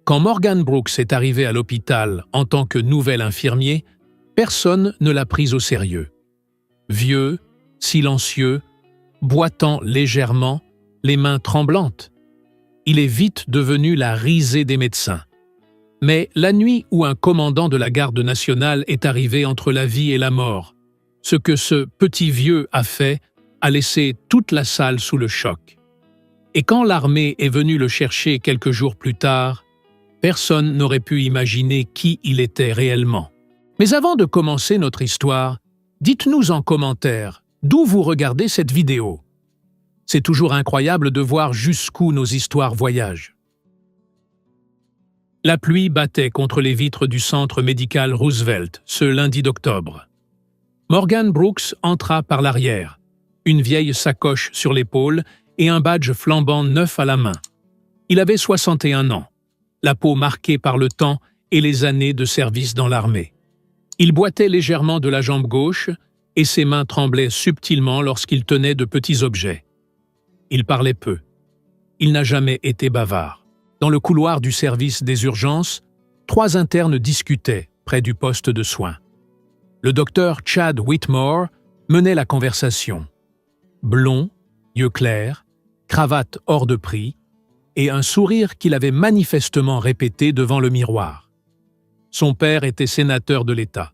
Quand Morgan Brooks est arrivé à l'hôpital en tant que nouvel infirmier, personne ne l'a pris au sérieux. Vieux, silencieux, boitant légèrement, les mains tremblantes. Il est vite devenu la risée des médecins. Mais la nuit où un commandant de la garde nationale est arrivé entre la vie et la mort, ce que ce petit vieux a fait a laissé toute la salle sous le choc. Et quand l'armée est venue le chercher quelques jours plus tard, personne n'aurait pu imaginer qui il était réellement. Mais avant de commencer notre histoire, dites-nous en commentaire d'où vous regardez cette vidéo. C'est toujours incroyable de voir jusqu'où nos histoires voyagent. La pluie battait contre les vitres du centre médical Roosevelt ce lundi d'octobre. Morgan Brooks entra par l'arrière, une vieille sacoche sur l'épaule et un badge flambant neuf à la main. Il avait 61 ans, la peau marquée par le temps et les années de service dans l'armée. Il boitait légèrement de la jambe gauche et ses mains tremblaient subtilement lorsqu'il tenait de petits objets. Il parlait peu. Il n'a jamais été bavard. Dans le couloir du service des urgences, 3 internes discutaient près du poste de soins. Le docteur Chad Whitmore menait la conversation. Blond, yeux clairs, cravate hors de prix et un sourire qu'il avait manifestement répété devant le miroir. Son père était sénateur de l'État.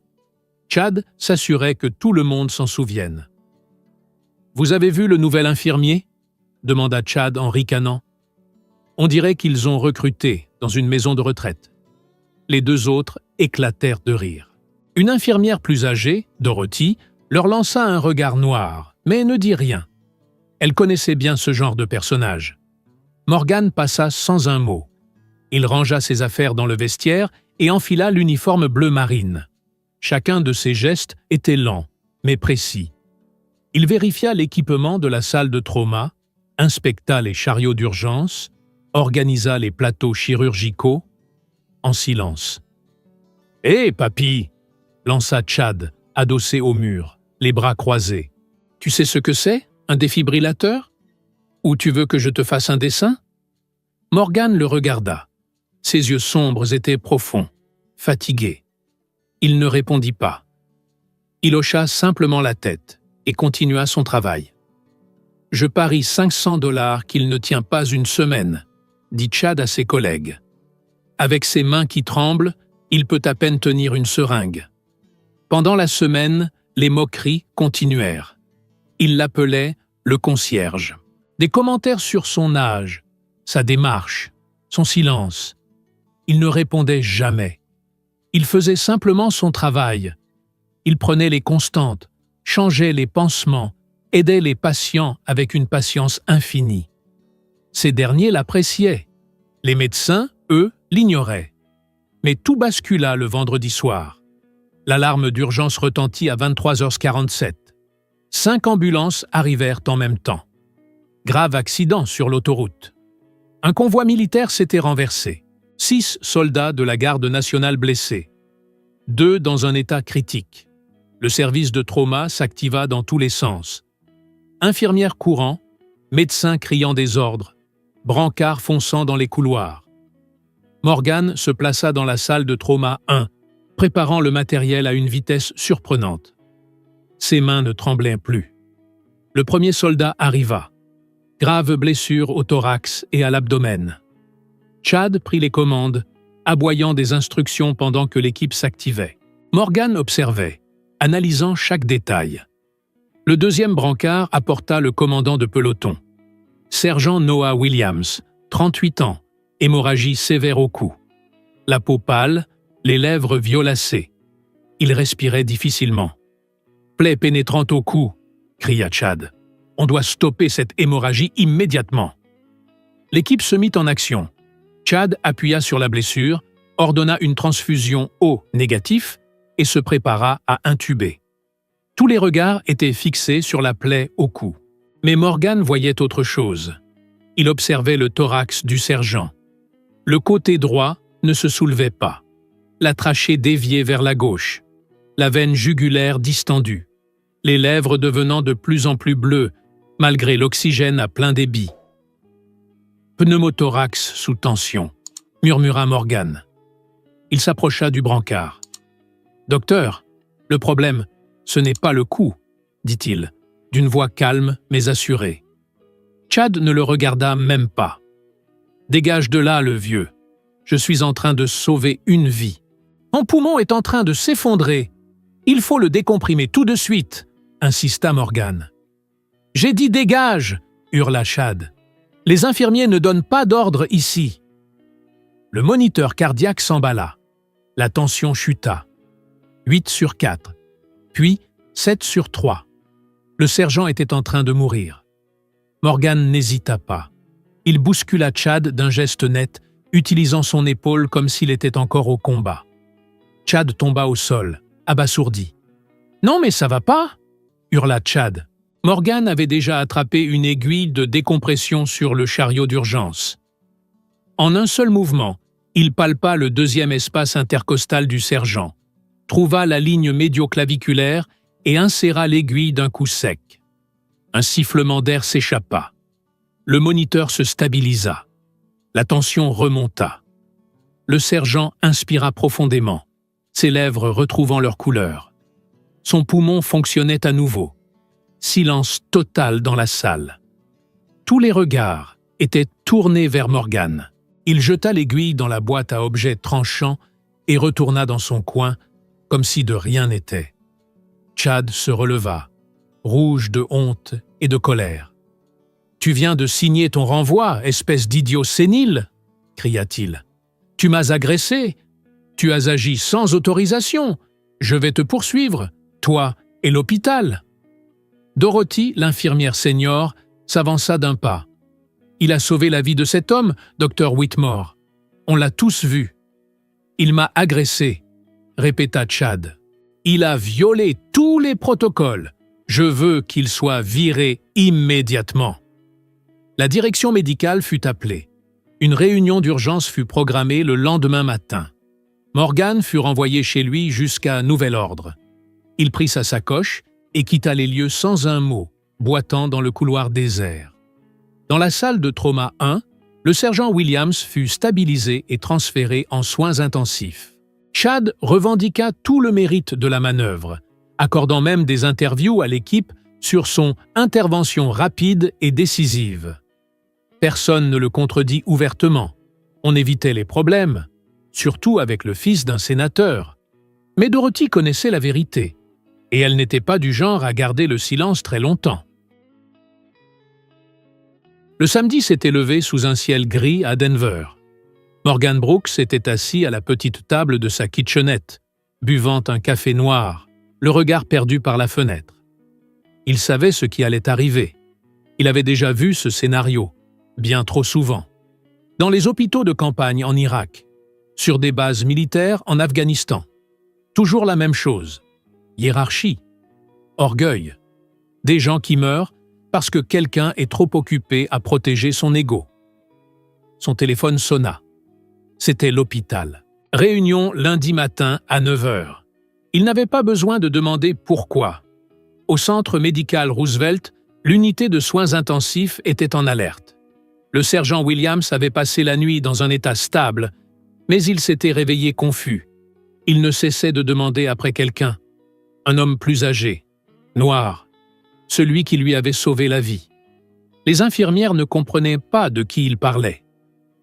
Chad s'assurait que tout le monde s'en souvienne. « Vous avez vu le nouvel infirmier ?» demanda Chad en ricanant. On dirait qu'ils ont recruté dans une maison de retraite. Les 2 autres éclatèrent de rire. Une infirmière plus âgée, Dorothy, leur lança un regard noir, mais ne dit rien. Elle connaissait bien ce genre de personnage. Morgan passa sans un mot. Il rangea ses affaires dans le vestiaire et enfila l'uniforme bleu marine. Chacun de ses gestes était lent, mais précis. Il vérifia l'équipement de la salle de trauma, inspecta les chariots d'urgence, organisa les plateaux chirurgicaux, en silence. « Hé, papy !» lança Chad, adossé au mur, les bras croisés. « Tu sais ce que c'est, un défibrillateur ? Ou tu veux que je te fasse un dessin ?» Morgan le regarda. Ses yeux sombres étaient profonds, fatigués. Il ne répondit pas. Il hocha simplement la tête et continua son travail. « Je parie $500 qu'il ne tient pas une semaine, » dit Chad à ses collègues. Avec ses mains qui tremblent, il peut à peine tenir une seringue. Pendant la semaine, les moqueries continuèrent. Il l'appelait le concierge. Des commentaires sur son âge, sa démarche, son silence. Il ne répondait jamais. Il faisait simplement son travail. Il prenait les constantes, changeait les pansements, aidait les patients avec une patience infinie. Ces derniers l'appréciaient. Les médecins, eux, l'ignoraient. Mais tout bascula le vendredi soir. L'alarme d'urgence retentit à 23h47. 5 ambulances arrivèrent en même temps. Grave accident sur l'autoroute. Un convoi militaire s'était renversé. 6 soldats de la garde nationale blessés. 2 dans un état critique. Le service de trauma s'activa dans tous les sens. Infirmières courant, médecins criant des ordres, brancards fonçant dans les couloirs. Morgan se plaça dans la salle de trauma 1, préparant le matériel à une vitesse surprenante. Ses mains ne tremblaient plus. Le premier soldat arriva. Grave blessure au thorax et à l'abdomen. Chad prit les commandes, aboyant des instructions pendant que l'équipe s'activait. Morgan observait, analysant chaque détail. Le deuxième brancard apporta le commandant de peloton. Sergent Noah Williams, 38 ans, hémorragie sévère au cou. La peau pâle, les lèvres violacées. Il respirait difficilement. « Plaie pénétrante au cou !» cria Chad. « On doit stopper cette hémorragie immédiatement !» L'équipe se mit en action. Chad appuya sur la blessure, ordonna une transfusion O négatif et se prépara à intuber. Tous les regards étaient fixés sur la plaie au cou. Mais Morgan voyait autre chose. Il observait le thorax du sergent. Le côté droit ne se soulevait pas. La trachée déviée vers la gauche. La veine jugulaire distendue. Les lèvres devenant de plus en plus bleues, malgré l'oxygène à plein débit. Pneumothorax sous tension. murmura Morgan. Il s'approcha du brancard. « Docteur, le problème, ce n'est pas le coup, dit-il, d'une voix calme mais assurée. Chad ne le regarda même pas. « Dégage de là, le vieux. Je suis en train de sauver une vie. Mon poumon est en train de s'effondrer. Il faut le décomprimer tout de suite, insista Morgan. « J'ai dit dégage !» hurla Chad. « Les infirmiers ne donnent pas d'ordre ici. » Le moniteur cardiaque s'emballa. La tension chuta. 8 sur 4, puis 7 sur 3. Le sergent était en train de mourir. Morgan n'hésita pas. Il bouscula Chad d'un geste net, utilisant son épaule comme s'il était encore au combat. Chad tomba au sol, abasourdi. « Non mais ça va pas !» hurla Chad. Morgan avait déjà attrapé une aiguille de décompression sur le chariot d'urgence. En un seul mouvement, il palpa le deuxième espace intercostal du sergent, trouva la ligne médioclaviculaire et inséra l'aiguille d'un coup sec. Un sifflement d'air s'échappa. Le moniteur se stabilisa. La tension remonta. Le sergent inspira profondément, ses lèvres retrouvant leur couleur. Son poumon fonctionnait à nouveau. Silence total dans la salle. Tous les regards étaient tournés vers Morgan. Il jeta l'aiguille dans la boîte à objets tranchants et retourna dans son coin, comme si de rien n'était. Chad se releva, rouge de honte et de colère. « Tu viens de signer ton renvoi, espèce d'idiot sénile !» cria-t-il. « Tu m'as agressé. Tu as agi sans autorisation. Je vais te poursuivre, toi et l'hôpital. » Dorothy, l'infirmière senior, s'avança d'un pas. « Il a sauvé la vie de cet homme, Dr. Whitmore. On l'a tous vu. »« Il m'a agressé, » répéta Chad. « Il a violé tous les protocoles. Je veux qu'il soit viré immédiatement. » La direction médicale fut appelée. Une réunion d'urgence fut programmée le lendemain matin. Morgan fut renvoyé chez lui jusqu'à nouvel ordre. Il prit sa sacoche et quitta les lieux sans un mot, boitant dans le couloir désert. Dans la salle de trauma 1, le sergent Williams fut stabilisé et transféré en soins intensifs. Chad revendiqua tout le mérite de la manœuvre, accordant même des interviews à l'équipe sur son « intervention rapide et décisive ». Personne ne le contredit ouvertement. On évitait les problèmes, surtout avec le fils d'un sénateur. Mais Dorothy connaissait la vérité, et elle n'était pas du genre à garder le silence très longtemps. Le samedi s'était levé sous un ciel gris à Denver. Morgan Brooks était assis à la petite table de sa kitchenette, buvant un café noir, le regard perdu par la fenêtre. Il savait ce qui allait arriver. Il avait déjà vu ce scénario, bien trop souvent. Dans les hôpitaux de campagne en Irak, sur des bases militaires en Afghanistan. Toujours la même chose. Hiérarchie, orgueil, des gens qui meurent parce que quelqu'un est trop occupé à protéger son ego. Son téléphone sonna. C'était l'hôpital. Réunion lundi matin à 9 h. Il n'avait pas besoin de demander pourquoi. Au centre médical Roosevelt, l'unité de soins intensifs était en alerte. Le sergent Williams avait passé la nuit dans un état stable, mais il s'était réveillé confus. Il ne cessait de demander après quelqu'un. Un homme plus âgé, noir, celui qui lui avait sauvé la vie. Les infirmières ne comprenaient pas de qui il parlait.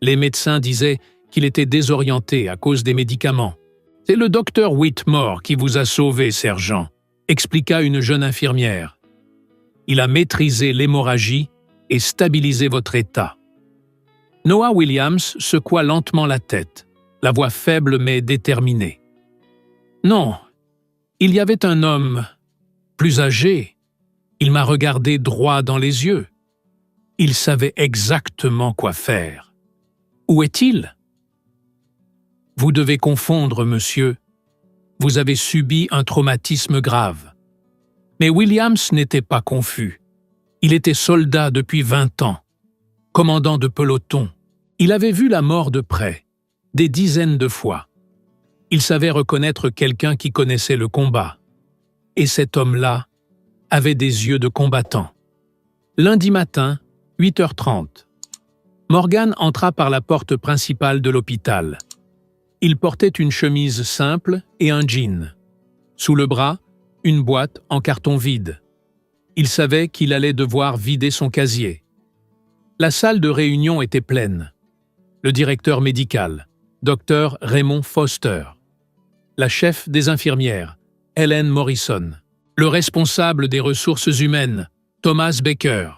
Les médecins disaient qu'il était désorienté à cause des médicaments. « C'est le docteur Whitmore qui vous a sauvé, sergent », expliqua une jeune infirmière. « Il a maîtrisé l'hémorragie et stabilisé votre état. » Noah Williams secoua lentement la tête, la voix faible mais déterminée. « Non, il y avait un homme, plus âgé. Il m'a regardé droit dans les yeux. Il savait exactement quoi faire. Où est-il ? Vous devez confondre, monsieur. Vous avez subi un traumatisme grave. Mais Williams n'était pas confus. Il était soldat depuis 20 ans, commandant de peloton. Il avait vu la mort de près, des dizaines de fois. Il savait reconnaître quelqu'un qui connaissait le combat. Et cet homme-là avait des yeux de combattant. Lundi matin, 8 h 30. Morgan entra par la porte principale de l'hôpital. Il portait une chemise simple et un jean. Sous le bras, une boîte en carton vide. Il savait qu'il allait devoir vider son casier. La salle de réunion était pleine. Le directeur médical, Dr Raymond Foster. La chef des infirmières, Helen Morrison. Le responsable des ressources humaines, Thomas Baker.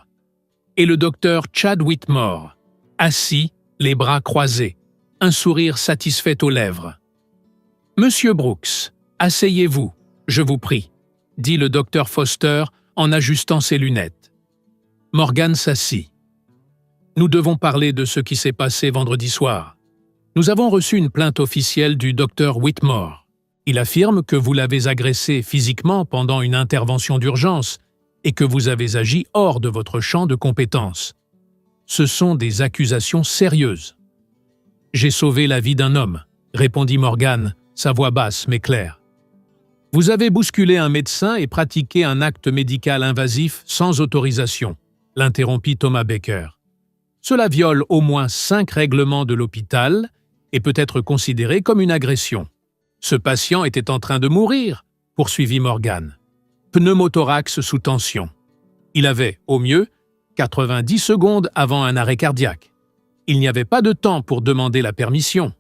Et le docteur Chad Whitmore, assis, les bras croisés, un sourire satisfait aux lèvres. « Monsieur Brooks, asseyez-vous, je vous prie », dit le docteur Foster en ajustant ses lunettes. Morgan s'assit. « Nous devons parler de ce qui s'est passé vendredi soir. Nous avons reçu une plainte officielle du docteur Whitmore. Il affirme que vous l'avez agressé physiquement pendant une intervention d'urgence et que vous avez agi hors de votre champ de compétences. Ce sont des accusations sérieuses. »« J'ai sauvé la vie d'un homme, » répondit Morgan, sa voix basse mais claire. « Vous avez bousculé un médecin et pratiqué un acte médical invasif sans autorisation, » l'interrompit Thomas Baker. « Cela viole au moins 5 règlements de l'hôpital et peut être considéré comme une agression. Ce patient était en train de mourir, » poursuivit Morgan. « Pneumothorax sous tension. Il avait, au mieux, 90 secondes avant un arrêt cardiaque. Il n'y avait pas de temps pour demander la permission. »«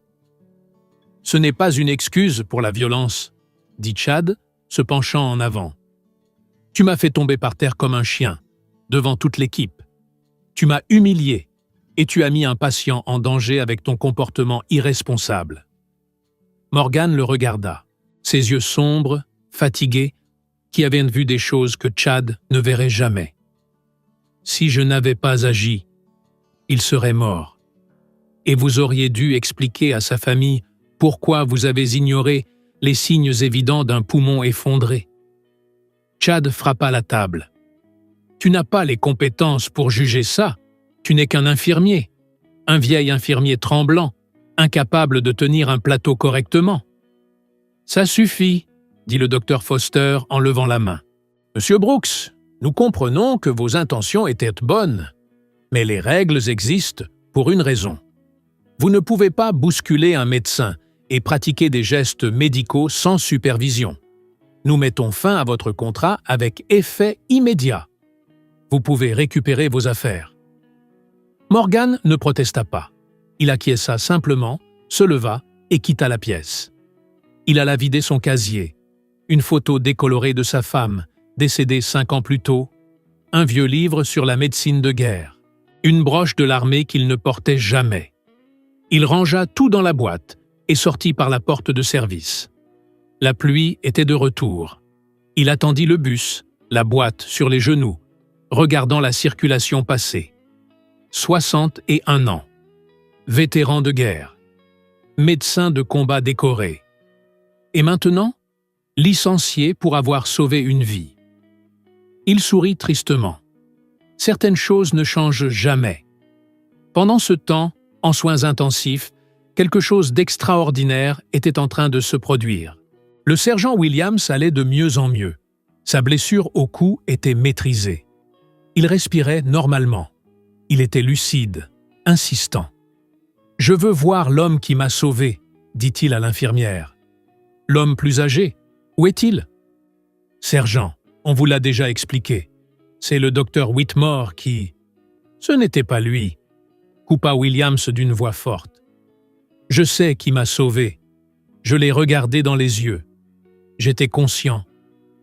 Ce n'est pas une excuse pour la violence, » dit Chad, se penchant en avant. « Tu m'as fait tomber par terre comme un chien, devant toute l'équipe. Tu m'as humilié et tu as mis un patient en danger avec ton comportement irresponsable. » Morgan le regarda, ses yeux sombres, fatigués, qui avaient vu des choses que Chad ne verrait jamais. « Si je n'avais pas agi, il serait mort. Et vous auriez dû expliquer à sa famille pourquoi vous avez ignoré les signes évidents d'un poumon effondré. » Chad frappa la table. « Tu n'as pas les compétences pour juger ça. Tu n'es qu'un infirmier, un vieil infirmier tremblant, incapable de tenir un plateau correctement. »« Ça suffit, » dit le docteur Foster en levant la main. « Monsieur Brooks, nous comprenons que vos intentions étaient bonnes, mais les règles existent pour une raison. Vous ne pouvez pas bousculer un médecin et pratiquer des gestes médicaux sans supervision. Nous mettons fin à votre contrat avec effet immédiat. Vous pouvez récupérer vos affaires. » Morgan ne protesta pas. Il acquiesça simplement, se leva et quitta la pièce. Il alla vider son casier, une photo décolorée de sa femme, décédée 5 ans plus tôt, un vieux livre sur la médecine de guerre, une broche de l'armée qu'il ne portait jamais. Il rangea tout dans la boîte et sortit par la porte de service. La pluie était de retour. Il attendit le bus, la boîte sur les genoux, regardant la circulation passer. 61 ans. Vétéran de guerre. Médecin de combat décoré. Et maintenant, licencié pour avoir sauvé une vie. Il sourit tristement. Certaines choses ne changent jamais. Pendant ce temps, en soins intensifs, quelque chose d'extraordinaire était en train de se produire. Le sergent Williams allait de mieux en mieux. Sa blessure au cou était maîtrisée. Il respirait normalement. Il était lucide, insistant. « Je veux voir l'homme qui m'a sauvé, » dit-il à l'infirmière. « L'homme plus âgé, où est-il ?»« Sergent, on vous l'a déjà expliqué. C'est le docteur Whitmore qui... » « Ce n'était pas lui, » coupa Williams d'une voix forte. « Je sais qui m'a sauvé. Je l'ai regardé dans les yeux. J'étais conscient.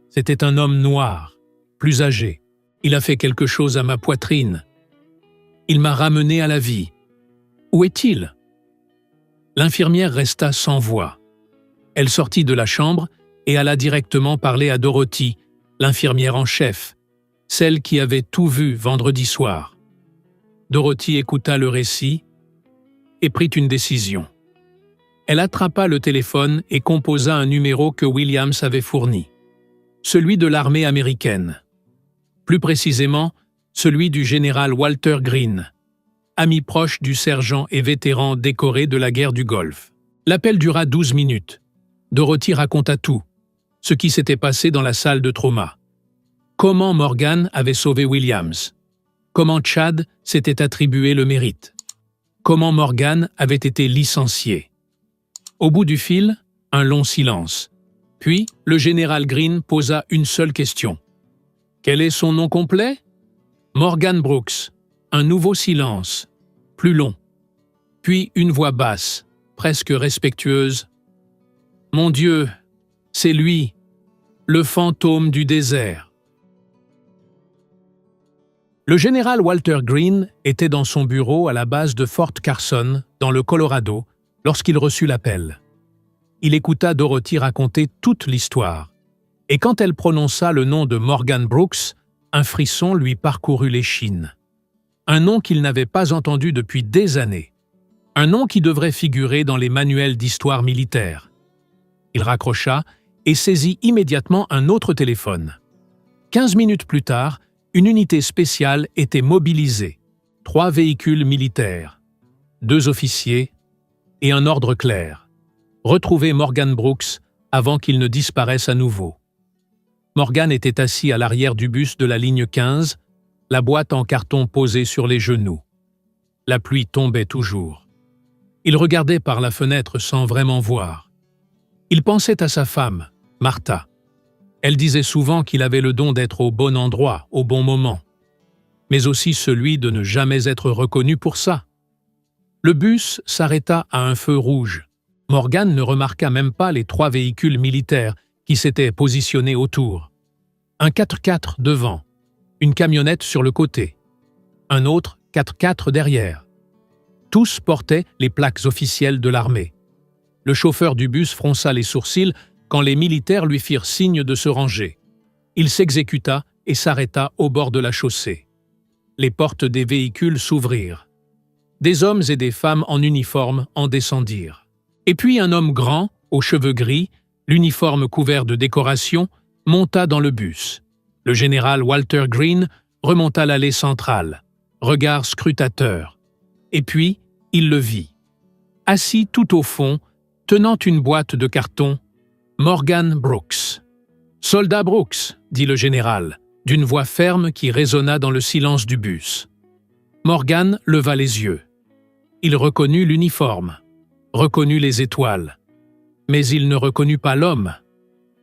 C'était un homme noir, plus âgé. Il a fait quelque chose à ma poitrine. Il m'a ramené à la vie. Où est-il » L'infirmière resta sans voix. Elle sortit de la chambre et alla directement parler à Dorothy, l'infirmière en chef, celle qui avait tout vu vendredi soir. Dorothy écouta le récit et prit une décision. Elle attrapa le téléphone et composa un numéro que Williams avait fourni. Celui de l'armée américaine. Plus précisément, celui du général Walter Green, ami proche du sergent et vétéran décoré de la guerre du Golfe. L'appel dura 12 minutes. Dorothy raconta tout, ce qui s'était passé dans la salle de trauma. Comment Morgan avait sauvé Williams. Comment Chad s'était attribué le mérite. comment Morgan avait été licencié. Au bout du fil, un long silence. Puis, le général Greene posa une seule question. « Quel est son nom complet ?»« Morgan Brooks. » Un nouveau silence, plus long. Puis une voix basse, presque respectueuse. « Mon Dieu, c'est lui, le fantôme du désert. » Le général Walter Greene était dans son bureau à la base de Fort Carson, dans le Colorado, lorsqu'il reçut l'appel. Il écouta Dorothy raconter toute l'histoire. Et quand elle prononça le nom de Morgan Brooks, un frisson lui parcourut l'échine. Un nom qu'il n'avait pas entendu depuis des années. Un nom qui devrait figurer dans les manuels d'histoire militaire. Il raccrocha et saisit immédiatement un autre téléphone. 15 minutes plus tard, une unité spéciale était mobilisée. 3 véhicules militaires, 2 officiers et un ordre clair. Retrouver Morgan Brooks avant qu'il ne disparaisse à nouveau. Morgan était assis à l'arrière du bus de la ligne 15, la boîte en carton posée sur les genoux. La pluie tombait toujours. Il regardait par la fenêtre sans vraiment voir. Il pensait à sa femme, Martha. Elle disait souvent qu'il avait le don d'être au bon endroit, au bon moment, mais aussi celui de ne jamais être reconnu pour ça. Le bus s'arrêta à un feu rouge. Morgan ne remarqua même pas les 3 véhicules militaires qui s'étaient positionnés autour. Un 4x4 devant, une camionnette sur le côté, un autre 4x4 derrière. Tous portaient les plaques officielles de l'armée. Le chauffeur du bus fronça les sourcils quand les militaires lui firent signe de se ranger. Il s'exécuta et s'arrêta au bord de la chaussée. Les portes des véhicules s'ouvrirent. Des hommes et des femmes en uniforme en descendirent. Et puis un homme grand, aux cheveux gris, l'uniforme couvert de décorations, monta dans le bus. Le général Walter Greene remonta l'allée centrale, regard scrutateur. Et puis, il le vit. Assis tout au fond, tenant une boîte de carton, Morgan Brooks. « Soldat Brooks » dit le général, d'une voix ferme qui résonna dans le silence du bus. Morgan leva les yeux. Il reconnut l'uniforme, reconnut les étoiles. Mais il ne reconnut pas l'homme.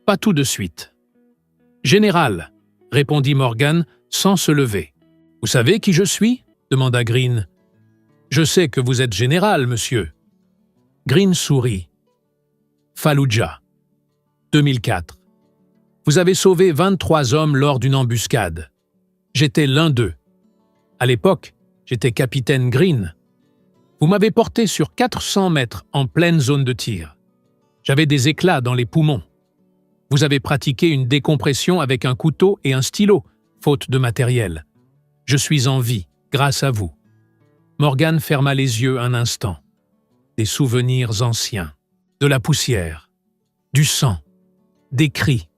Pas tout de suite. « Général » répondit Morgan sans se lever. « Vous savez qui je suis » demanda Greene. « Je sais que vous êtes général, monsieur. » Greene sourit. « Fallujah. 2004. Vous avez sauvé 23 hommes lors d'une embuscade. J'étais l'un d'eux. À l'époque, j'étais capitaine Greene. Vous m'avez porté sur 400 mètres en pleine zone de tir. J'avais des éclats dans les poumons. Vous avez pratiqué une décompression avec un couteau et un stylo, faute de matériel. Je suis en vie, grâce à vous. » Morgan ferma les yeux un instant. Des souvenirs anciens, de la poussière, du sang, des cris.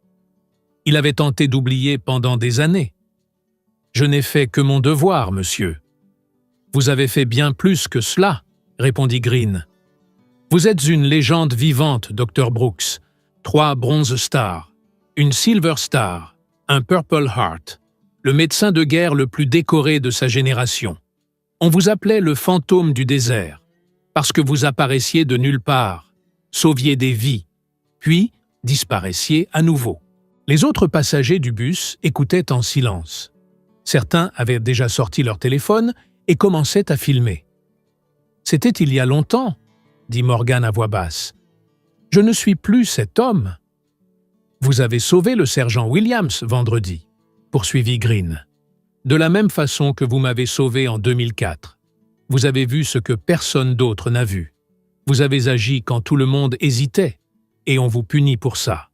Il avait tenté d'oublier pendant des années. « Je n'ai fait que mon devoir, monsieur. »« Vous avez fait bien plus que cela, » répondit Greene. « Vous êtes une légende vivante, Dr. Brooks. 3 Bronze Stars, une Silver Star, un Purple Heart, le médecin de guerre le plus décoré de sa génération. On vous appelait le fantôme du désert, parce que vous apparaissiez de nulle part, sauviez des vies, puis disparaissiez à nouveau. » Les autres passagers du bus écoutaient en silence. Certains avaient déjà sorti leur téléphone et commençaient à filmer. « C'était il y a longtemps, » dit Morgan à voix basse. « Je ne suis plus cet homme. »« Vous avez sauvé le sergent Williams vendredi, » poursuivit Greene. « De la même façon que vous m'avez sauvé en 2004. Vous avez vu ce que personne d'autre n'a vu. Vous avez agi quand tout le monde hésitait, et on vous punit pour ça. »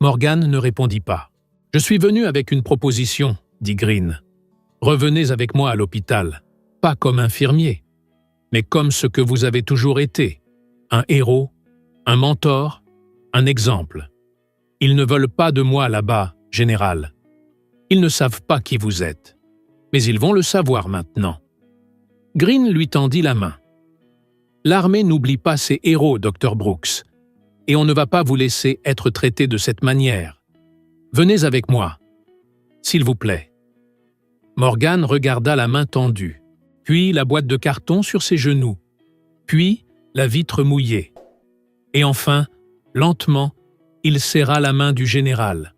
Morgan ne répondit pas. « Je suis venu avec une proposition, » dit Greene. « Revenez avec moi à l'hôpital, pas comme infirmier, mais comme ce que vous avez toujours été, un héros, un mentor, un exemple. Ils ne veulent pas de moi là-bas, général. Ils ne savent pas qui vous êtes, mais ils vont le savoir maintenant. » Greene lui tendit la main. « L'armée n'oublie pas ses héros, Dr. Brooks, et on ne va pas vous laisser être traité de cette manière. Venez avec moi, s'il vous plaît. » Morgan regarda la main tendue. puis la boîte de carton sur ses genoux, puis la vitre mouillée. Et enfin, lentement, il serra la main du général.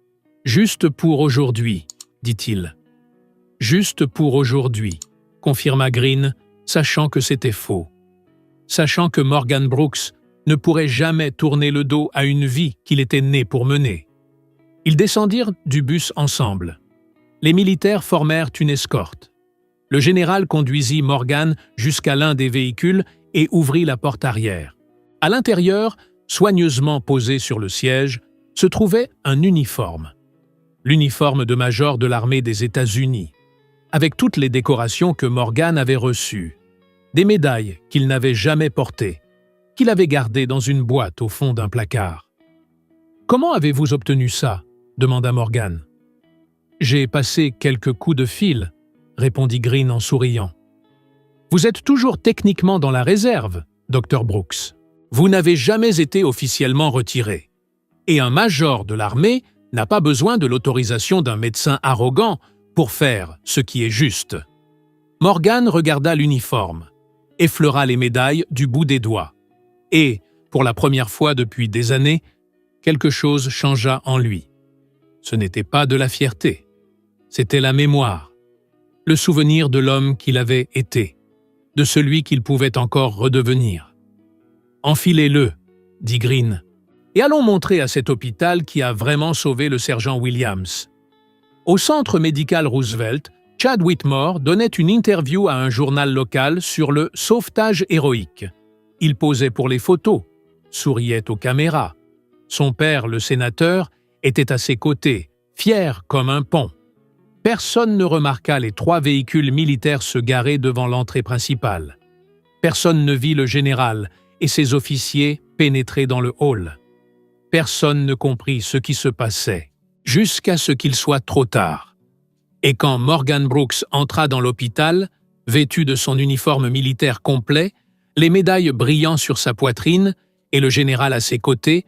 « Juste pour aujourd'hui, » dit-il. « Juste pour aujourd'hui, » confirma Green, sachant que c'était faux. Sachant que Morgan Brooks ne pourrait jamais tourner le dos à une vie qu'il était né pour mener. Ils descendirent du bus ensemble. Les militaires formèrent une escorte. Le général conduisit Morgan jusqu'à l'un des véhicules et ouvrit la porte arrière. À l'intérieur, soigneusement posé sur le siège, se trouvait un uniforme. L'uniforme de major de l'armée des États-Unis, avec toutes les décorations que Morgan avait reçues, des médailles qu'il n'avait jamais portées, qu'il avait gardées dans une boîte au fond d'un placard. « Comment avez-vous obtenu ça ?» demanda Morgan. « J'ai passé quelques coups de fil », répondit Green en souriant. « Vous êtes toujours techniquement dans la réserve, Dr. Brooks. Vous n'avez jamais été officiellement retiré. Et un major de l'armée n'a pas besoin de l'autorisation d'un médecin arrogant pour faire ce qui est juste. » Morgan regarda l'uniforme, effleura les médailles du bout des doigts. Et, pour la première fois depuis des années, quelque chose changea en lui. Ce n'était pas de la fierté, c'était la mémoire, le souvenir de l'homme qu'il avait été, de celui qu'il pouvait encore redevenir. « Enfilez-le, » dit Green, « et allons montrer à cet hôpital qui a vraiment sauvé le sergent Williams. » Au centre médical Roosevelt, Chad Whitmore donnait une interview à un journal local sur le sauvetage héroïque. Il posait pour les photos, souriait aux caméras. Son père, le sénateur, était à ses côtés, fier comme un pont. Personne ne remarqua les 3 véhicules militaires se garer devant l'entrée principale. Personne ne vit le général et ses officiers pénétrer dans le hall. Personne ne comprit ce qui se passait, jusqu'à ce qu'il soit trop tard. Et quand Morgan Brooks entra dans l'hôpital, vêtu de son uniforme militaire complet, les médailles brillant sur sa poitrine et le général à ses côtés,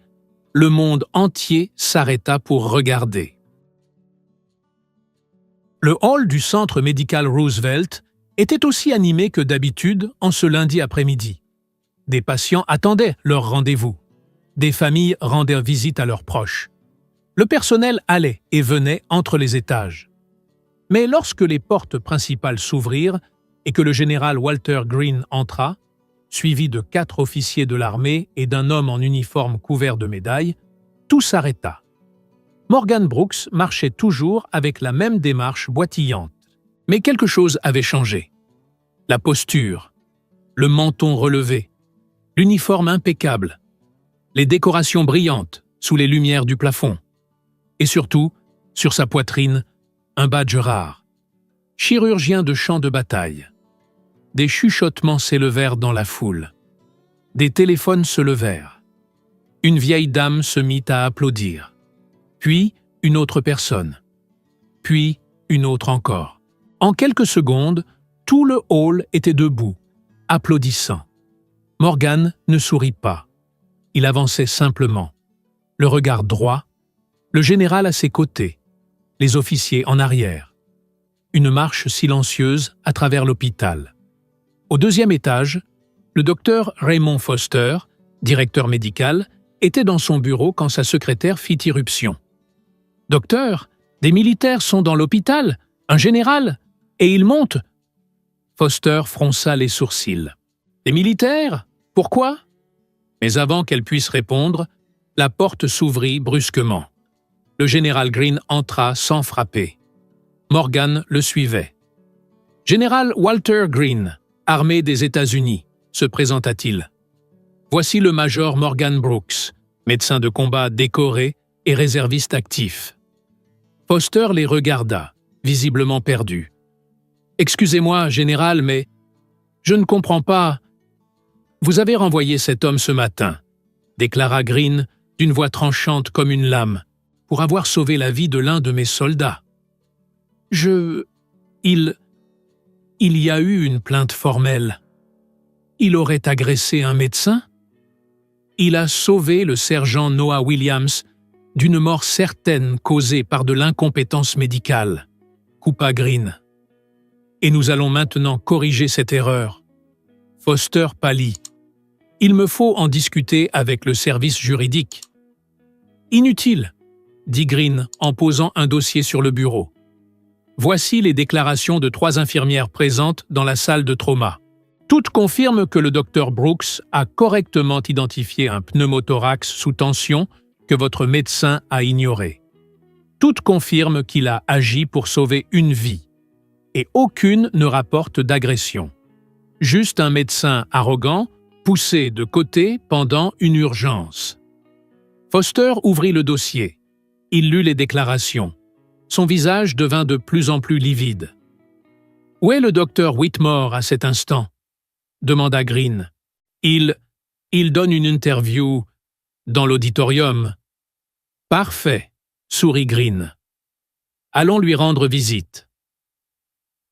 le monde entier s'arrêta pour regarder. Le hall du centre médical Roosevelt était aussi animé que d'habitude en ce lundi après-midi. Des patients attendaient leur rendez-vous. Des familles rendaient visite à leurs proches. Le personnel allait et venait entre les étages. Mais lorsque les portes principales s'ouvrirent et que le général Walter Green entra, suivi de 4 officiers de l'armée et d'un homme en uniforme couvert de médailles, tout s'arrêta. Morgan Brooks marchait toujours avec la même démarche boitillante. Mais quelque chose avait changé. La posture, le menton relevé, l'uniforme impeccable, les décorations brillantes sous les lumières du plafond. Et surtout, sur sa poitrine, un badge rare. Chirurgien de champ de bataille. Des chuchotements s'élevèrent dans la foule. Des téléphones se levèrent. Une vieille dame se mit à applaudir. Puis une autre personne. Puis une autre encore. En quelques secondes, tout le hall était debout, applaudissant. Morgan ne sourit pas. Il avançait simplement, le regard droit, le général à ses côtés, les officiers en arrière. Une marche silencieuse à travers l'hôpital. Au 2e étage, le docteur Raymond Foster, directeur médical, était dans son bureau quand sa secrétaire fit irruption. « Docteur, des militaires sont dans l'hôpital, un général, et ils montent. » Foster fronça les sourcils. « Des militaires? Pourquoi ?» Mais avant qu'elle puisse répondre, la porte s'ouvrit brusquement. Le général Green entra sans frapper. Morgan le suivait. « Général Walter Green, armée des États-Unis », se présenta-t-il. « Voici le major Morgan Brooks, médecin de combat décoré et réserviste actif. » Foster les regarda, visiblement perdu. « Excusez-moi, général, mais je ne comprends pas. Vous avez renvoyé cet homme ce matin, » déclara Green d'une voix tranchante comme une lame, « pour avoir sauvé la vie de l'un de mes soldats. » Il y a eu une plainte formelle. Il aurait agressé un médecin? Il a sauvé le sergent Noah Williams d'une mort certaine causée par de l'incompétence médicale, coupa Green. et nous allons maintenant corriger cette erreur. » Foster pâlit. « Il me faut en discuter avec le service juridique. »« Inutile, » dit Green en posant un dossier sur le bureau. « Voici les déclarations de 3 infirmières présentes dans la salle de trauma. Toutes confirment que le Dr Brooks a correctement identifié un pneumothorax sous tension que votre médecin a ignoré. Toutes confirment qu'il a agi pour sauver une vie. Et aucune ne rapporte d'agression. Juste un médecin arrogant, poussé de côté pendant une urgence. » Foster ouvrit le dossier. Il lut les déclarations. Son visage devint de plus en plus livide. « Où est le docteur Whitmore à cet instant ?» demanda Green. « Il donne une interview dans l'auditorium. »« Parfait, » sourit Green. « Allons lui rendre visite. »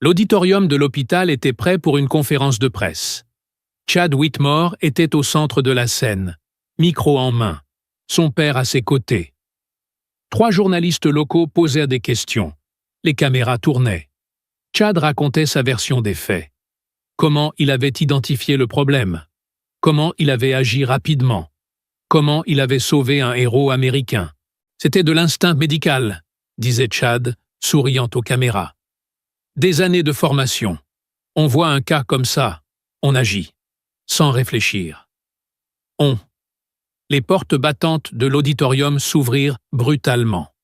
L'auditorium de l'hôpital était prêt pour une conférence de presse. Chad Whitmore était au centre de la scène, micro en main, son père à ses côtés. 3 journalistes locaux posèrent des questions. Les caméras tournaient. Chad racontait sa version des faits. Comment il avait identifié le problème. Comment il avait agi rapidement. Comment il avait sauvé un héros américain. « C'était de l'instinct médical », disait Chad, souriant aux caméras. « Des années de formation. On voit un cas comme ça, on agit, sans réfléchir. Les portes battantes de l'auditorium s'ouvrirent brutalement.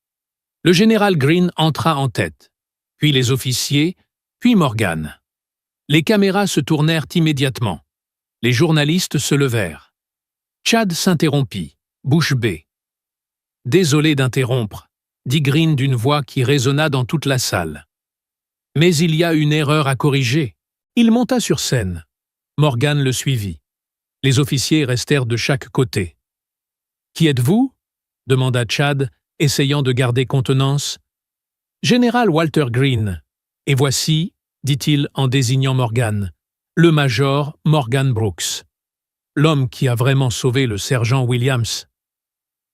Le général Green entra en tête, puis les officiers, puis Morgan. Les caméras se tournèrent immédiatement. Les journalistes se levèrent. Chad s'interrompit, bouche bée. « Désolé d'interrompre, » dit Green d'une voix qui résonna dans toute la salle. « Mais il y a une erreur à corriger. » Il monta sur scène. Morgan le suivit. Les officiers restèrent de chaque côté. « Qui êtes-vous » demanda Chad, essayant de garder contenance. « Général Walter Green. Et voici, » dit-il en désignant Morgan, « le major Morgan Brooks. L'homme qui a vraiment sauvé le sergent Williams. »«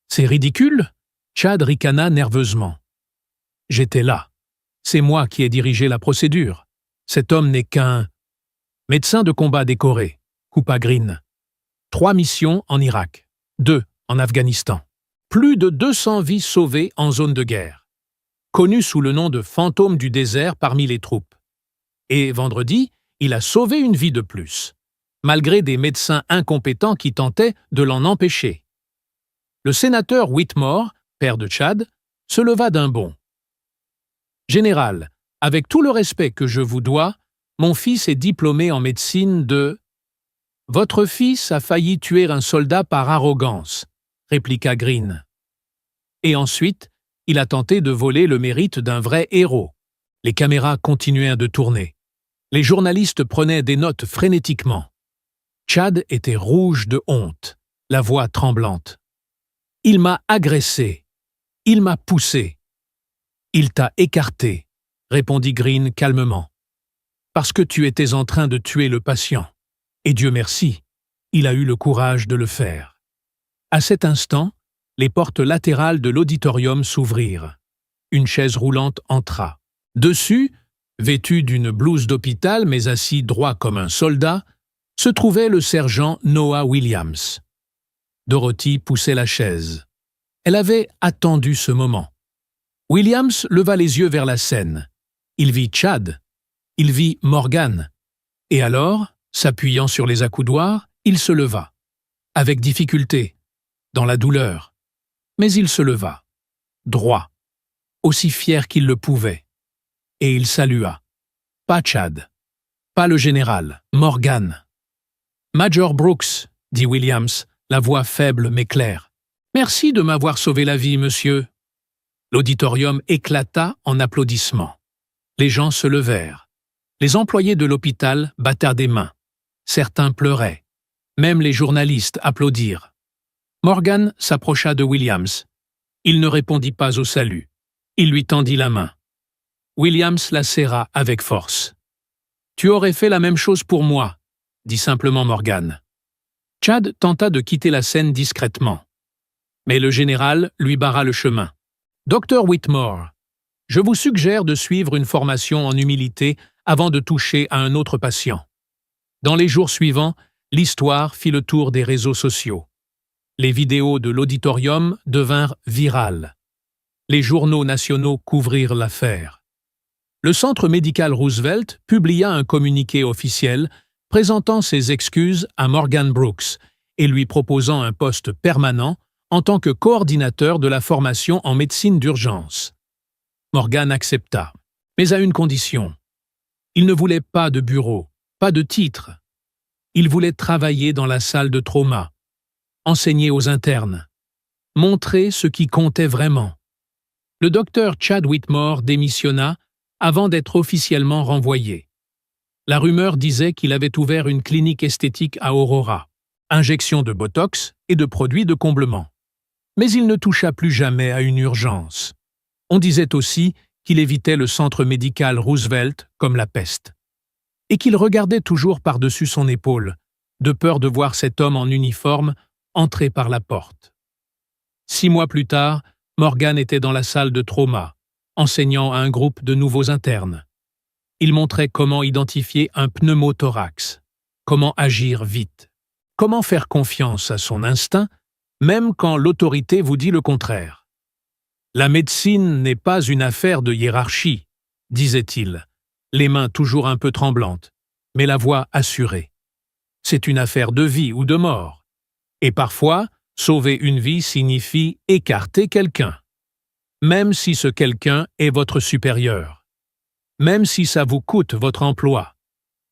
C'est ridicule » Chad ricana nerveusement. « J'étais là. C'est moi qui ai dirigé la procédure. Cet homme n'est qu'un... » « Médecin de combat décoré, » coupa Green. 3 missions en Irak, 2 en Afghanistan. Plus de 200 vies sauvées en zone de guerre. Connu sous le nom de fantôme du désert parmi les troupes. Et vendredi, il a sauvé une vie de plus, malgré des médecins incompétents qui tentaient de l'en empêcher. Le sénateur Whitmore, père de Chad, se leva d'un bond. « Général, avec tout le respect que je vous dois, mon fils est diplômé en médecine de... »« Votre fils a failli tuer un soldat par arrogance, » répliqua Green. « Et ensuite, il a tenté de voler le mérite d'un vrai héros. » Les caméras continuèrent de tourner. Les journalistes prenaient des notes frénétiquement. Chad était rouge de honte, la voix tremblante. « Il m'a agressé. Il m'a poussé. »« Il t'a écarté, » répondit Green calmement. « Parce que tu étais en train de tuer le patient. Et Dieu merci, il a eu le courage de le faire. » À cet instant, les portes latérales de l'auditorium s'ouvrirent. Une chaise roulante entra. Dessus, vêtu d'une blouse d'hôpital mais assis droit comme un soldat, se trouvait le sergent Noah Williams. Dorothy poussait la chaise. Elle avait attendu ce moment. Williams leva les yeux vers la scène. Il vit Chad. Il vit Morgan. Et alors, s'appuyant sur les accoudoirs, il se leva. Avec difficulté, dans la douleur. Mais il se leva. Droit. Aussi fier qu'il le pouvait. Et il salua. Pas Chad. Pas le général. Morgan. « Major Brooks, » dit Williams, la voix faible mais claire. « Merci de m'avoir sauvé la vie, monsieur. » L'auditorium éclata en applaudissements. Les gens se levèrent. Les employés de l'hôpital battèrent des mains. Certains pleuraient. Même les journalistes applaudirent. Morgan s'approcha de Williams. Il ne répondit pas au salut. Il lui tendit la main. Williams la serra avec force. « Tu aurais fait la même chose pour moi, » dit simplement Morgan. Chad tenta de quitter la scène discrètement. Mais le général lui barra le chemin. « Docteur Whitmore, je vous suggère de suivre une formation en humilité avant de toucher à un autre patient. Dans les jours suivants, l'histoire fit le tour des réseaux sociaux. Les vidéos de l'auditorium devinrent virales. Les journaux nationaux couvrirent l'affaire. Le Centre médical Roosevelt publia un communiqué officiel présentant ses excuses à Morgan Brooks et lui proposant un poste permanent en tant que coordinateur de la formation en médecine d'urgence. Morgan accepta, mais à une condition. Il ne voulait pas de bureau, pas de titre. Il voulait travailler dans la salle de trauma, enseigner aux internes, montrer ce qui comptait vraiment. Le docteur Chad Whitmore démissionna avant d'être officiellement renvoyé. La rumeur disait qu'il avait ouvert une clinique esthétique à Aurora, injection de botox et de produits de comblement. Mais il ne toucha plus jamais à une urgence. On disait aussi qu'il évitait le centre médical Roosevelt comme la peste. Et qu'il regardait toujours par-dessus son épaule, de peur de voir cet homme en uniforme entrer par la porte. 6 mois plus tard, Morgan était dans la salle de trauma, enseignant à un groupe de nouveaux internes. Il montrait comment identifier un pneumothorax, comment agir vite, comment faire confiance à son instinct, même quand l'autorité vous dit le contraire. La médecine n'est pas une affaire de hiérarchie, disait-il, les mains toujours un peu tremblantes, mais la voix assurée. C'est une affaire de vie ou de mort. Et parfois, sauver une vie signifie écarter quelqu'un. Même si ce quelqu'un est votre supérieur. Même si ça vous coûte votre emploi.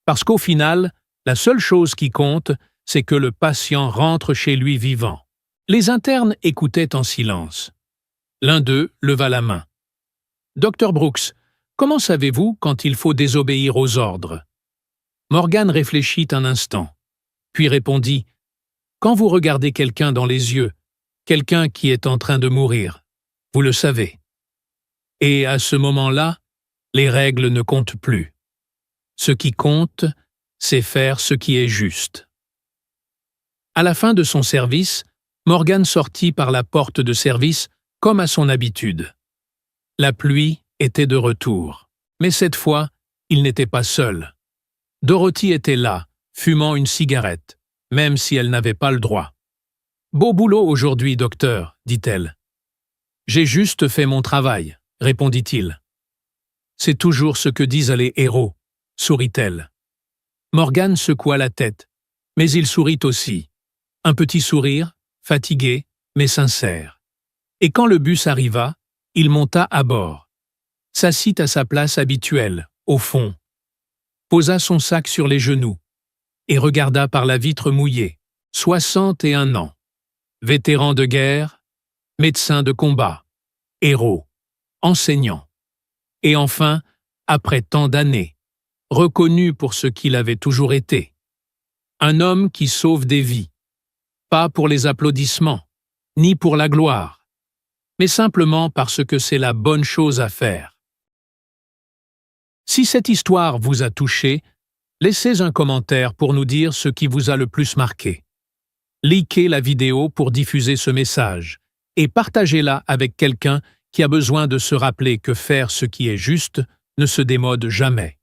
Parce qu'au final, la seule chose qui compte, c'est que le patient rentre chez lui vivant. Les internes écoutaient en silence. L'un d'eux leva la main. « Dr Brooks, comment savez-vous quand il faut désobéir aux ordres ?» Morgan réfléchit un instant, puis répondit « Quand vous regardez quelqu'un dans les yeux, quelqu'un qui est en train de mourir, vous le savez. Et à ce moment-là, les règles ne comptent plus. Ce qui compte, c'est faire ce qui est juste. » À la fin de son service, Morgan sortit par la porte de service comme à son habitude. La pluie était de retour, mais cette fois, il n'était pas seul. Dorothy était là, fumant une cigarette, même si elle n'avait pas le droit. « Beau boulot aujourd'hui, docteur, » dit-elle. « J'ai juste fait mon travail, » répondit-il. « C'est toujours ce que disent les héros, » sourit-elle. Morgan secoua la tête, mais il sourit aussi. Un petit sourire, fatigué, mais sincère. Et quand le bus arriva, il monta à bord, s'assit à sa place habituelle, au fond, posa son sac sur les genoux et regarda par la vitre mouillée. 61 ans. Vétéran de guerre, médecin de combat, héros, enseignant. Et enfin, après tant d'années, reconnu pour ce qu'il avait toujours été. Un homme qui sauve des vies, pas pour les applaudissements, ni pour la gloire, mais simplement parce que c'est la bonne chose à faire. Si cette histoire vous a touché, laissez un commentaire pour nous dire ce qui vous a le plus marqué. Likez la vidéo pour diffuser ce message et partagez-la avec quelqu'un qui a besoin de se rappeler que faire ce qui est juste ne se démode jamais.